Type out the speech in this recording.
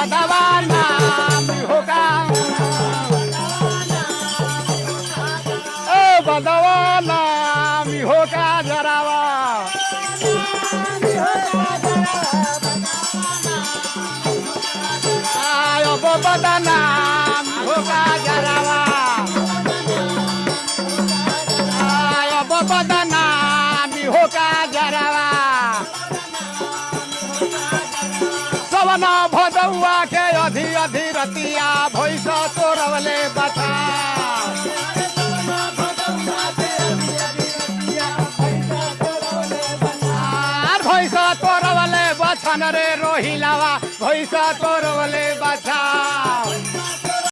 बदवाना होगा बदवाना होगा जरावा आयो बदना होगा जरावा आयो बदना होगा जरावा सवना भदौआ के अधि अधि रतिया भैंस तोरवले बता भैंस तोरवले बछन रे रोहिलावा भैंस तोरवले बछा